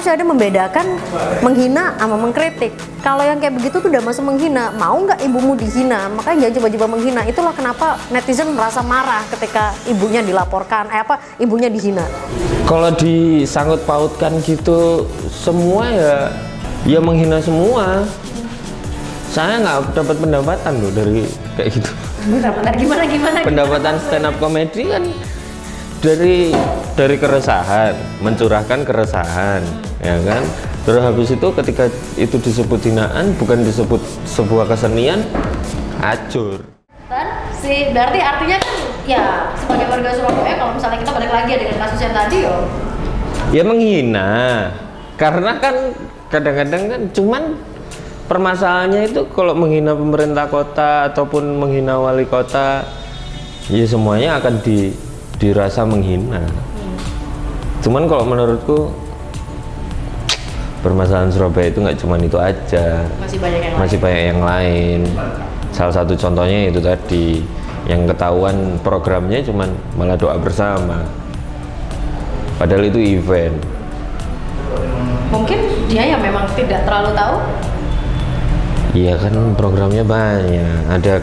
harusnya ada membedakan menghina sama mengkritik. Kalau yang kayak begitu tuh udah masuk menghina, mau nggak ibumu dihina? Makanya jangan coba-coba menghina. Itulah kenapa netizen merasa marah ketika ibunya dilaporkan, ibunya dihina. Kalau disangkut pautkan gitu semua ya menghina semua. Saya nggak dapat pendapatan loh dari kayak gitu. Pendapatan gimana? Pendapatan stand up comedy kan dari keresahan, mencurahkan keresahan, ya kan. Terus habis itu ketika itu disebut hinaan, bukan disebut sebuah kesenian, hancur. Berarti artinya kan ya sebagai warga Surabaya, kalau misalnya kita balik lagi dengan kasus yang tadi ya menghina. Karena kan kadang-kadang kan cuman permasalahannya itu kalau menghina pemerintah kota ataupun menghina wali kota, ya semuanya akan dirasa menghina. Cuman kalau menurutku permasalahan Surabaya itu nggak cuman itu aja, masih banyak yang lain. Salah satu contohnya itu tadi, yang ketahuan programnya cuman malah doa bersama, padahal itu event. Mungkin dia yang memang tidak terlalu tahu. Iya kan programnya banyak, ada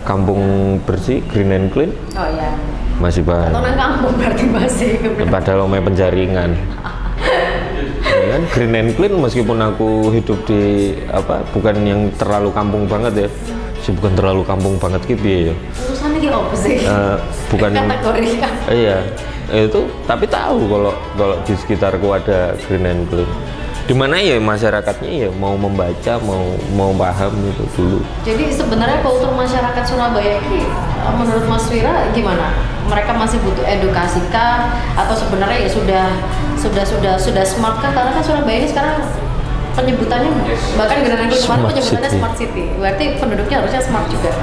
kampung bersih, green and clean. Oh iya. Masih banyak. Atau nang kampung berarti masih. Padahal omeh penjaringan. Ya kan green and clean meskipun aku hidup di bukan yang terlalu kampung banget ya. Bukan terlalu kampung banget gitu ya. Urusannya gitu apa sih? Bukan kategori. Iya. Itu tapi tahu kalau di sekitarku ada green and clean. Dimana ya masyarakatnya ya mau membaca, mau paham itu dulu. Jadi sebenarnya kultur masyarakat Surabaya ini menurut Mas Wira gimana? Mereka masih butuh edukasi kah? Atau sebenarnya ya sudah smart kah? Karena kan Surabaya ini sekarang penyebutannya bahkan dengan kemarin penyebutannya smart city. Berarti penduduknya harusnya smart juga.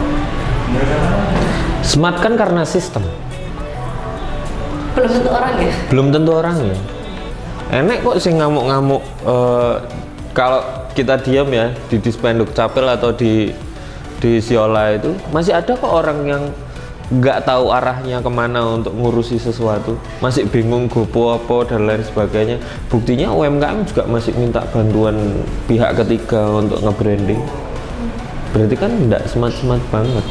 Smart kan karena sistem. Belum tentu orang ya. Belum tentu orang ya. Enek kok sih ngamuk-ngamuk kalau kita diam ya di Dispenduk Capil atau di Siola itu masih ada kok orang yang nggak tahu arahnya kemana untuk ngurusi sesuatu, masih bingung gopo apa dan lain sebagainya. Buktinya UMKM juga masih minta bantuan pihak ketiga untuk nge-branding. Berarti kan enggak smart banget.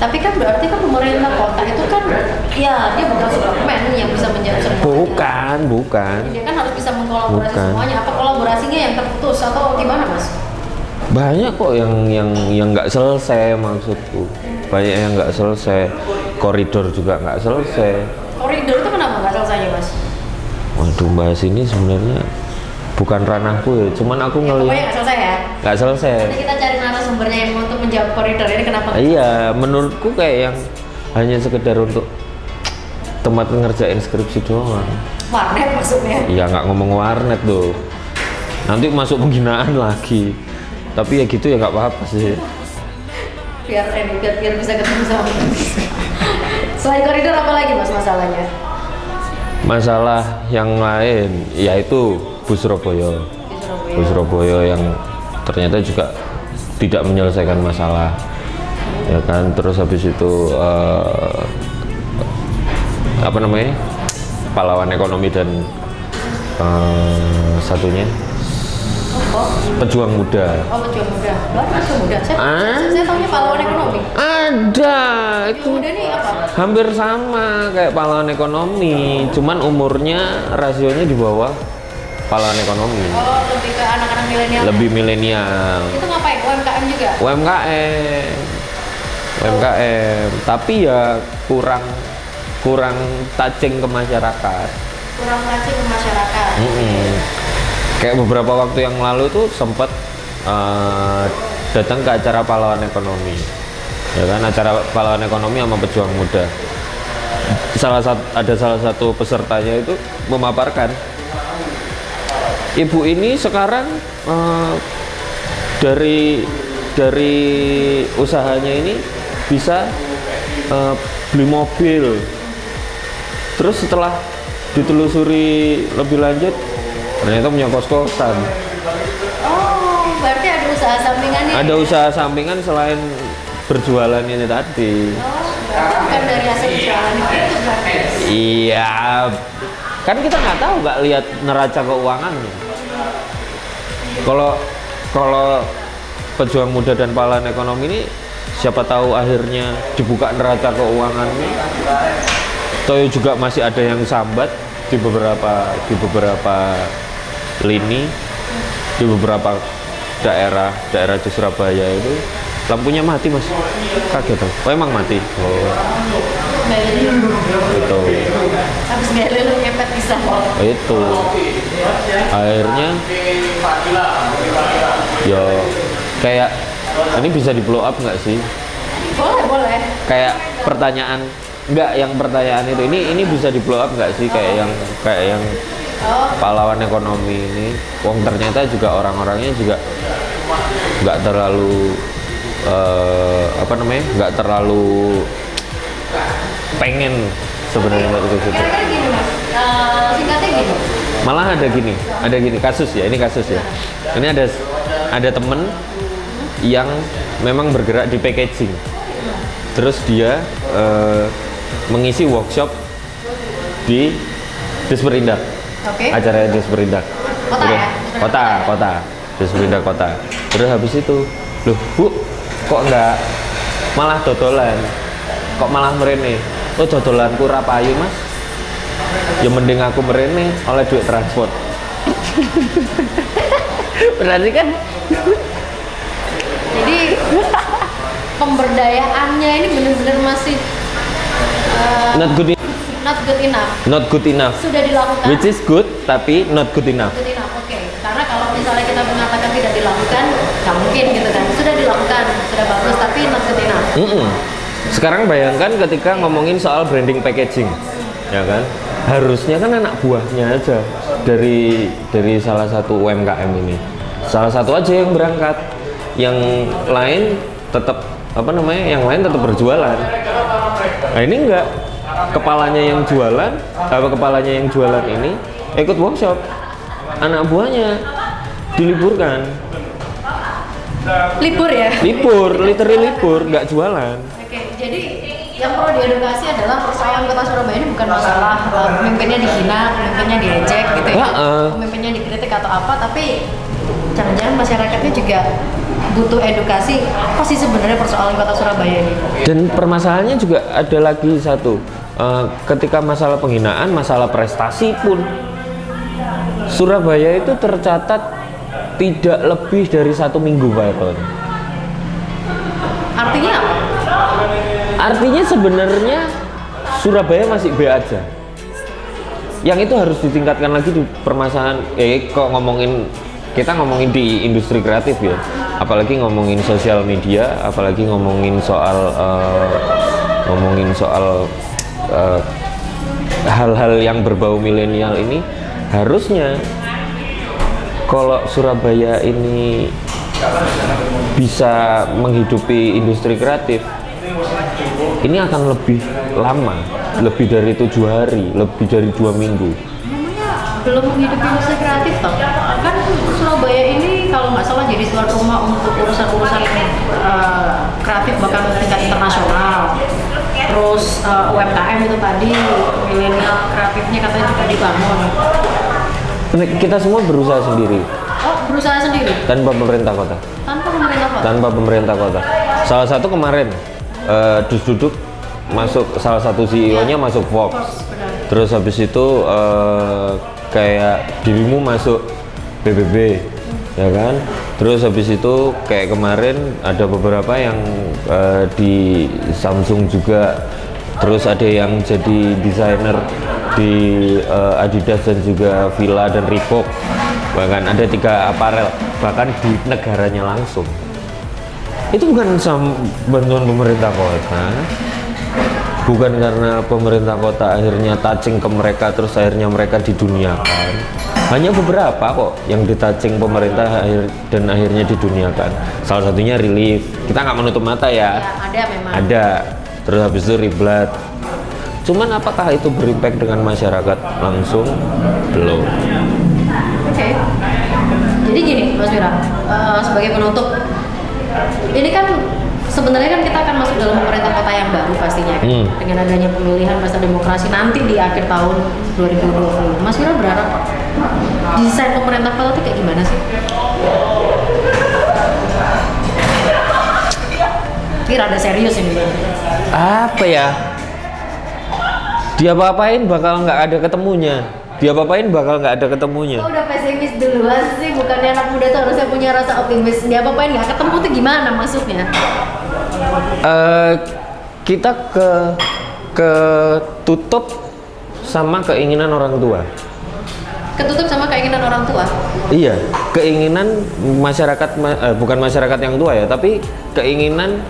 Tapi kan berarti kan pemerintah kota itu kan ya dia bukan Superman yang bisa menjadi semuanya. Bukan. Dia kan harus bisa mengkolaborasi semuanya. Apa kolaborasinya yang terputus atau gimana, Mas? Banyak kok yang nggak selesai maksudku. Banyak yang nggak selesai. Koridor juga nggak selesai. Koridor itu kenapa nggak selesai, Mas? Waduh, bahas ini sebenarnya bukan ranahku ya, cuman aku ngelihat pokoknya nggak selesai ya? Nggak selesai. Nanti kita cari narasumbernya yang untuk menjawab koridor ini kenapa? Iya, menurutku kayak yang hanya sekedar untuk tempat ngerjain skripsi doang. Warnet maksudnya? Iya, nggak ngomong warnet tuh, nanti masuk penghinaan lagi. Tapi ya gitu ya nggak apa-apa sih. Biar bisa ketemu sama. Selain koridor apa lagi Mas masalahnya? Masalah yang lain yaitu Bus Surabaya. Bus Surabaya yang ternyata juga tidak menyelesaikan masalah, ya kan. Terus habis itu pahlawan ekonomi dan satunya pejuang muda. Oh, pejuang muda. Pejuang muda. Saya tahunya pahlawan ekonomi. Ada itu. Muda ini apa? Hampir sama kayak pahlawan ekonomi, cuman umurnya rasionya di bawah pahlawan ekonomi. Oh, lebih ke anak-anak milenial. Lebih milenial. Itu ngapain? UMKM juga? UMKM. Tapi ya kurang touching ke masyarakat. Kurang touching ke masyarakat. Kayak beberapa waktu yang lalu tuh sempat datang ke acara pahlawan ekonomi, ya kan, acara pahlawan ekonomi sama pejuang muda. Ada salah satu pesertanya itu memaparkan ibu ini sekarang dari usahanya ini bisa beli mobil. Terus setelah ditelusuri lebih lanjut ternyata punya kos-kosan. Oh, berarti ada usaha sampingannya? Ada usaha sampingan selain berjualan ini tadi. Oh, berarti bukan dari hasil jualan itu berarti? Iya, kan kita nggak tahu, nggak lihat neraca keuangannya. Kalau pejuang muda dan pahlawan ekonomi ini, siapa tahu akhirnya dibuka neraca keuangannya. Toyo juga masih ada yang sambat di beberapa lini, di beberapa daerah di Surabaya itu lampunya mati, Mas. Kaget aku. Oh, emang mati. Oh. Itu. Habis gale lu ngepet bisa. Itu. Akhirnya ya kayak ini bisa di blow up nggak sih? Boleh. Kayak pertanyaan yang pertanyaan itu ini bisa di blow up nggak sih, kayak yang pahlawan ekonomi ini. Wong ternyata juga orang-orangnya juga nggak terlalu nggak terlalu pengen sebenarnya itu gitu. Kira-kira gini Mas, singkatnya gini. Malah ada gini kasus ya, ini kasus ya. Ini ada temen yang memang bergerak di packaging. Terus dia mengisi workshop di Disperindak. Oke. Acara Disperindak. Kota ya? Kota. Disperindak kota. Terus habis itu, loh Bu, kok nggak malah dodolan? Kok malah merene? Oh, dodolanku ra payu, Mas. Ya mending aku merene oleh duit transport. Berarti kan Jadi pemberdayaannya ini benar-benar masih not good enough. not good enough. Sudah dilakukan. Which is good tapi not good enough. Good enough, oke. Karena kalau misalnya kita mengatakan tidak dilakukan, nggak mungkin gitu kan. Sudah dilakukan, sudah bagus, tapi not good enough. Sekarang bayangkan ketika ngomongin soal branding packaging, ya kan? Harusnya kan anak buahnya aja dari salah satu UMKM ini. Salah satu aja yang berangkat, yang lain tetap yang lain tetap berjualan. Nah ini enggak, kepalanya yang jualan ini ikut workshop, anak buahnya diliburkan. Libur ya? Literally libur, nggak jualan. Oke, jadi yang perlu diedukasi adalah persoalan Kota Surabaya ini bukan masalah pemimpinnya dihina, pemimpinnya diejek gitu ya, pemimpinnya dikritik atau apa, tapi jangan-jangan masyarakatnya juga butuh edukasi apa sih sebenarnya persoalan Kota Surabaya ini. Dan permasalahannya juga ada lagi satu, ketika masalah penghinaan, masalah prestasi pun Surabaya itu tercatat tidak lebih dari 1 minggu viral. Artinya apa? Artinya sebenarnya Surabaya masih B aja. Yang itu harus ditingkatkan lagi di permasalahan. Kita ngomongin di industri kreatif ya. Apalagi ngomongin sosial media, apalagi ngomongin soal hal-hal yang berbau milenial ini, harusnya kalau Surabaya ini bisa menghidupi industri kreatif, ini akan lebih lama, lebih dari 7 hari, lebih dari 2 minggu. Namanya belum menghidupi industri kreatif toh. Kan Surabaya ini kalau nggak salah jadi tuan rumah untuk urusan-urusan kreatif bahkan tingkat internasional. Terus UMKM itu tadi, milenial kreatifnya katanya juga dibangun. Kita semua berusaha sendiri. Oh, berusaha sendiri? Tanpa pemerintah kota. Tanpa pemerintah kota. Salah satu kemarin duduk masuk, salah satu CEO-nya masuk Fox. Terus habis itu kayak dirimu masuk PBB, ya kan? Terus habis itu kayak kemarin ada beberapa yang di Samsung juga. Terus ada yang jadi desainer di Adidas dan juga Fila dan Reebok. Bahkan ada 3 aparel, bahkan di negaranya langsung. Itu bukan bantuan pemerintah kota, bukan karena pemerintah kota akhirnya touching ke mereka terus akhirnya mereka diduniakan. Hanya beberapa kok yang ditouching pemerintah dan akhirnya diduniakan. Salah satunya Relief. Kita nggak menutup mata ya. Ada memang. Ada. Terus habis itu Riblat. Cuman apakah itu berimpact dengan masyarakat langsung? Belum. Oke. Jadi gini Mas Wira, sebagai penutup, ini kan sebenarnya kan kita akan masuk dalam pemerintah kota yang baru pastinya kan? Dengan adanya pemilihan pesta demokrasi nanti di akhir tahun 2020. Mas Wira berharap desain pemerintah kota itu kayak gimana sih? Ini rada serius ini Bang. Apa ya? Dia apa-apain bakal nggak ada ketemunya. Dia apa-apain bakal nggak ada ketemunya. Kok udah pesimis duluan sih? Bukannya anak muda tuh harusnya punya rasa optimis. Dia apa-apain nggak ketemu tuh gimana maksudnya? Kita ketutup sama keinginan orang tua. Ketutup sama keinginan orang tua? Iya, keinginan masyarakat, bukan masyarakat yang tua ya, tapi keinginan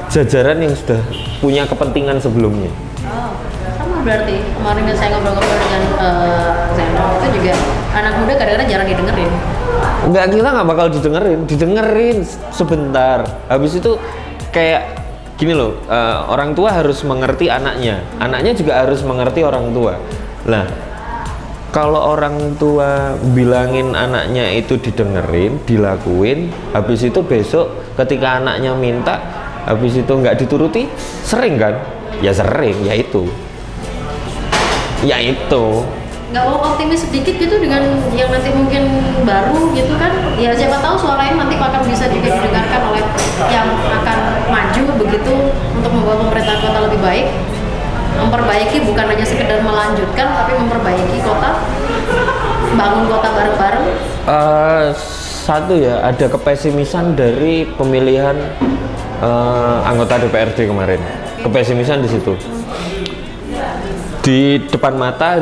jajaran yang sudah punya kepentingan sebelumnya. Oh, sama berarti. Kemarin kan saya ngobrol-ngobrol dengan Zeno, itu juga anak muda kadang-kadang jarang didengerin. Enggak, kita nggak bakal didengerin sebentar. Habis itu kayak gini loh, orang tua harus mengerti anaknya juga harus mengerti orang tua. Nah, kalau orang tua bilangin anaknya itu didengerin, dilakuin, habis itu besok ketika anaknya minta, habis itu nggak dituruti, sering kan? Ya sering, ya itu. Nggak mau optimis sedikit gitu dengan yang nanti mungkin baru gitu kan? Ya siapa tahu suaranya nanti akan bisa juga didengarkan oleh yang akan maju begitu untuk membawa pemerintah kota lebih baik. Memperbaiki bukan hanya sekedar melanjutkan, tapi memperbaiki kota, bangun kota bareng-bareng. Satu ya, ada kepesimisan dari pemilihan anggota DPRD kemarin. Kepesimisan di situ. Di depan mata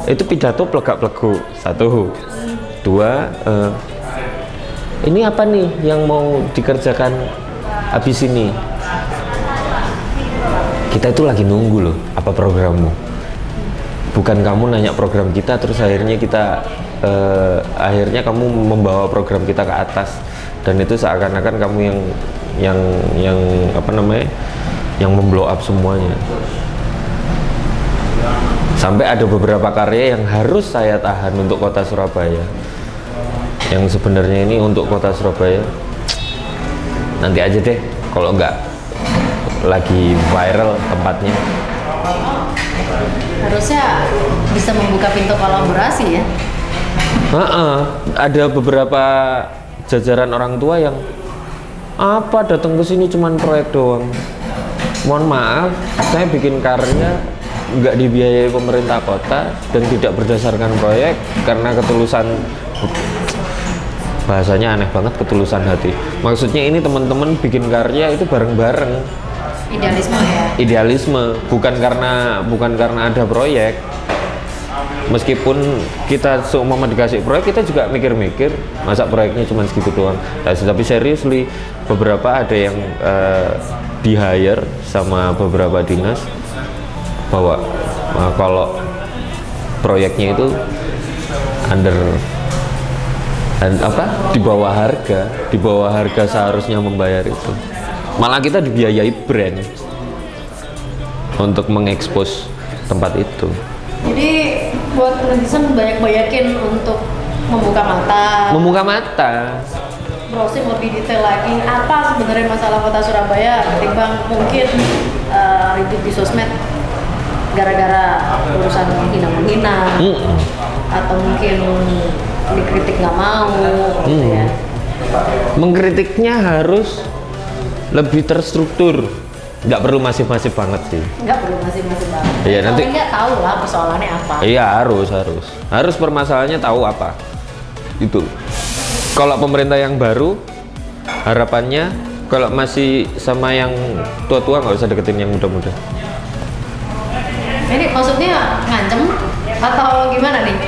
itu pidato plegak-plegu. 1, 2, ini apa nih yang mau dikerjakan habis ini? Kita itu lagi nunggu loh, apa programmu? Bukan kamu nanya program kita, terus akhirnya kamu membawa program kita ke atas, dan itu seakan-akan kamu yang apa namanya, yang memblow up semuanya. Sampai ada beberapa karya yang harus saya tahan untuk kota Surabaya, yang sebenarnya ini untuk kota Surabaya nanti aja deh, kalau nggak lagi viral tempatnya. Harusnya bisa membuka pintu kolaborasi ya. Ada beberapa jajaran orang tua yang apa datang ke sini cuman proyek doang. Mohon maaf, saya bikin karya nggak dibiayai pemerintah kota dan tidak berdasarkan proyek karena ketulusan, bahasanya aneh banget, ketulusan hati. Maksudnya ini teman-teman bikin karya itu bareng-bareng. Idealisme, bukan karena ada proyek. Meskipun kita seumpama dikasih proyek, kita juga mikir-mikir masa proyeknya cuma segitu doang. Tapi seriously, beberapa ada yang di hire sama beberapa dinas bahwa kalau proyeknya itu di bawah harga seharusnya membayar itu. Malah kita dibiayai brand untuk mengekspos tempat itu. Jadi buat netizen banyak-banyakin untuk membuka mata, browsing lebih detail lagi apa sebenarnya masalah kota Surabaya ketimbang mungkin ribut di sosmed gara-gara urusan menghina atau mungkin dikritik nggak mau gitu ya. Mengkritiknya harus lebih terstruktur, nggak perlu masif-masif banget sih. Nggak perlu masif-masif banget. Iya, nanti nggak tahu lah persoalannya apa. Iya, harus permasalahannya tahu apa. Itu. Kalau pemerintah yang baru, harapannya kalau masih sama yang tua-tua nggak usah deketin yang muda-muda. Ini maksudnya ngancem atau gimana nih?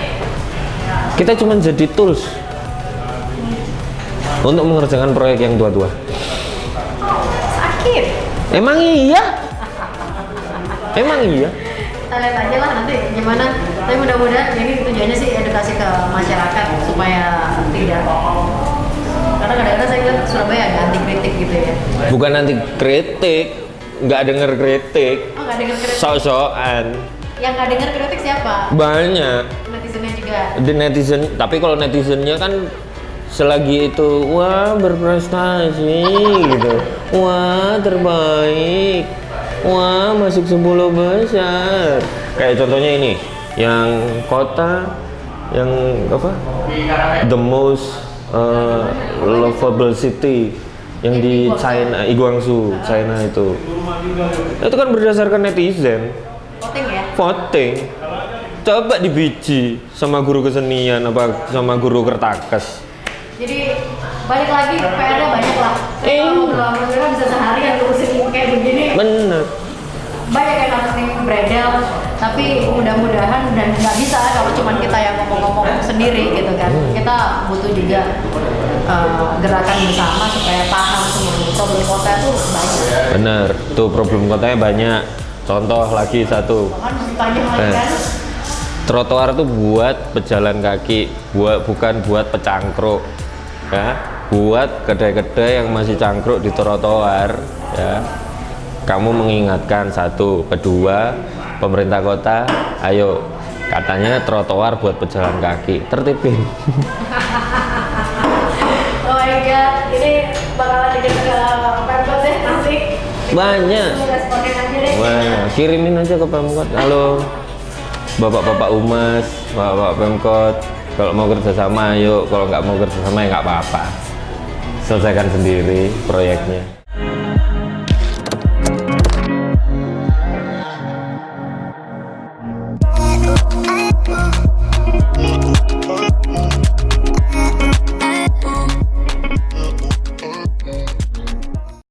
Kita cuma jadi tools untuk mengerjakan proyek yang tua-tua. Sakit. Emang iya? Kita lihat aja lah nanti gimana. Tapi mudah-mudahan ini tujuannya sih edukasi ke masyarakat supaya tidak. Karena kadang-kadang saya lihat Surabaya ada anti kritik gitu ya. Bukan anti kritik, nggak denger kritik. Oh, nggak denger kritik. Sok-sokan. Yang nggak denger kritik siapa? Banyak. Netizennya juga. Di netizen, tapi kalau netizennya kan selagi itu wah berprestasi gitu, wah terbaik, wah masuk 10 besar. Kayak contohnya ini, yang kota yang apa? The most lovable city yang di China, Guangzhou, China itu kan berdasarkan netizen Voting ya. voting. Coba dibiji sama guru kesenian apa sama guru kertakes. Jadi balik lagi PR-nya banyak lah. Saya kalau ngobrol bisa seharian ngurusin kayak begini. Bener. Banyak yang harus beredel, tapi mudah-mudahan dan nggak bisa kalau cuma kita yang ngomong-ngomong sendiri gitu kan. Kita butuh juga gerakan bersama supaya paham semua problem kota itu banyak. Bener, tuh problem kotanya banyak. Contoh lagi satu. Bahkan masih panjang lagi kan. Trotoar tuh buat pejalan kaki, bukan buat pecangkruk, ya. Buat kedai-kedai yang masih cangkruk di trotoar, ya. Kamu mengingatkan satu, kedua, pemerintah kota, ayo, katanya trotoar buat pejalan kaki, tertibin. Oh my god, ini bakalan dikirim ke Pemkot deh nanti. Banyak. Responin aja deh. Wah, kirimin aja ke Pemkot. Halo, bapak-bapak Humas, bapak Pemkot, kalau mau kerjasama ayo, kalau nggak mau kerjasama ya nggak apa-apa. Selesaikan sendiri proyeknya.